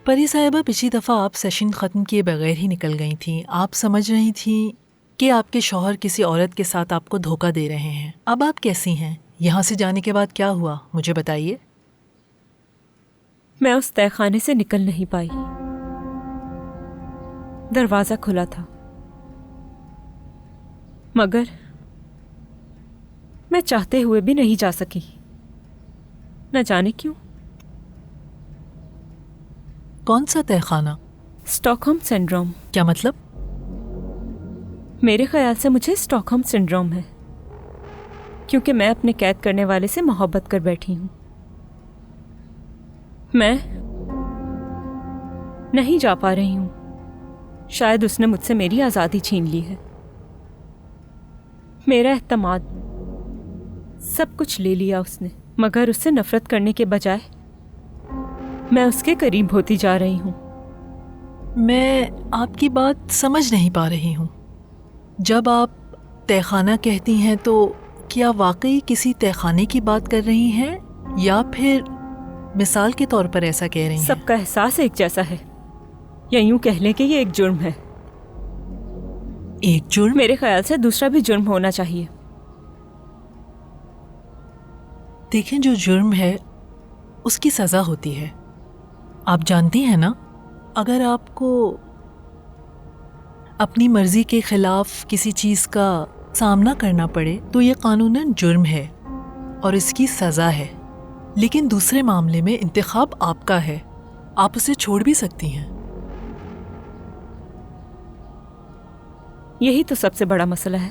پری صاحبہ پچھلی دفعہ آپ سیشن ختم کیے بغیر ہی نکل گئی تھیں. آپ سمجھ رہی تھیں کہ آپ کے شوہر کسی عورت کے ساتھ آپ کو دھوکہ دے رہے ہیں. اب آپ کیسی ہیں؟ یہاں سے جانے کے بعد کیا ہوا مجھے بتائیے. میں اس تہہ خانے سے نکل نہیں پائی. دروازہ کھلا تھا مگر میں چاہتے ہوئے بھی نہیں جا سکی. نہ جانے کیوں. کون سا تہہ خانہ؟ Stock home syndrome. کیا مطلب؟ میرے خیال سے مجھے اسٹاک ہوم سنڈروم ہے کیونکہ میں اپنے قید کرنے والے سے محبت کر بیٹھی ہوں. میں نہیں جا پا رہی ہوں. شاید اس نے مجھ سے میری آزادی چھین لی ہے. میرا اعتماد سب کچھ لے لیا اس نے. مگر اس سے نفرت کرنے کے بجائے میں اس کے قریب ہوتی جا رہی ہوں. میں آپ کی بات سمجھ نہیں پا رہی ہوں. جب آپ تہہ خانہ کہتی ہیں تو کیا واقعی کسی تہہ خانے کی بات کر رہی ہیں یا پھر مثال کے طور پر ایسا کہہ رہی ہیں؟ سب کا احساس ایک جیسا ہے یا یوں کہہ لیں کہ یہ ایک جرم ہے. ایک جرم؟ میرے خیال سے دوسرا بھی جرم ہونا چاہیے. دیکھیں جو جرم ہے اس کی سزا ہوتی ہے. آپ جانتی ہیں نا اگر آپ کو اپنی مرضی کے خلاف کسی چیز کا سامنا کرنا پڑے تو یہ قانوناً جرم ہے اور اس کی سزا ہے. لیکن دوسرے معاملے میں انتخاب آپ کا ہے. آپ اسے چھوڑ بھی سکتی ہیں. یہی تو سب سے بڑا مسئلہ ہے.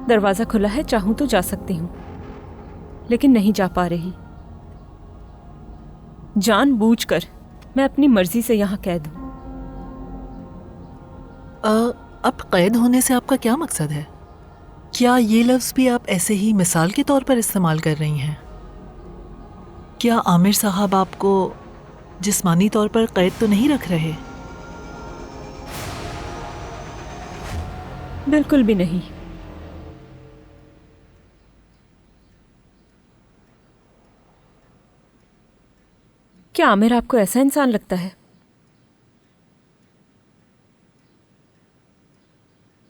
دروازہ کھلا ہے, چاہوں تو جا سکتی ہوں لیکن نہیں جا پا رہی. جان بوجھ کر میں اپنی مرضی سے یہاں قید ہوں. اب قید ہونے سے آپ کا کیا مقصد ہے؟ کیا یہ لفظ بھی آپ ایسے ہی مثال کے طور پر استعمال کر رہی ہیں؟ کیا عامر صاحب آپ کو جسمانی طور پر قید تو نہیں رکھ رہے؟ بالکل بھی نہیں. کیا عامر آپ کو ایسا انسان لگتا ہے؟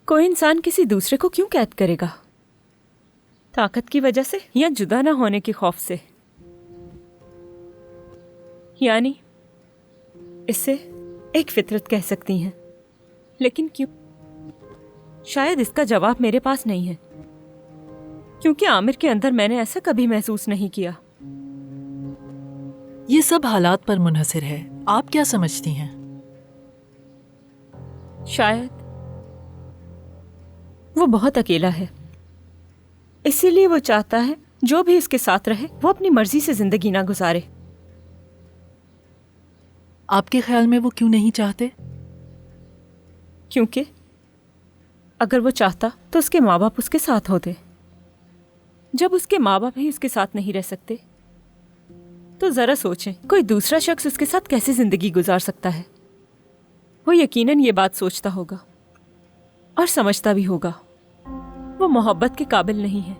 کوئی انسان کسی دوسرے کو کیوں قید کرے گا؟ طاقت کی وجہ سے یا جدا نہ ہونے کے خوف سے؟ یعنی اسے ایک فطرت کہہ سکتی ہیں. لیکن کیوں؟ شاید اس کا جواب میرے پاس نہیں ہے کیونکہ عامر کے اندر میں نے ایسا کبھی محسوس نہیں کیا. یہ سب حالات پر منحصر ہے. آپ کیا سمجھتی ہیں؟ شاید وہ بہت اکیلا ہے اسی لیے وہ چاہتا ہے جو بھی اس کے ساتھ رہے وہ اپنی مرضی سے زندگی نہ گزارے. آپ کے خیال میں وہ کیوں نہیں چاہتے؟ کیونکہ اگر وہ چاہتا تو اس کے ماں باپ اس کے ساتھ ہوتے. جب اس کے ماں باپ ہی اس کے ساتھ نہیں رہ سکتے تو ذرا سوچیں کوئی دوسرا شخص اس کے ساتھ کیسے زندگی گزار سکتا ہے. وہ یقیناً یہ بات سوچتا ہوگا اور سمجھتا بھی ہوگا وہ محبت کے قابل نہیں ہے.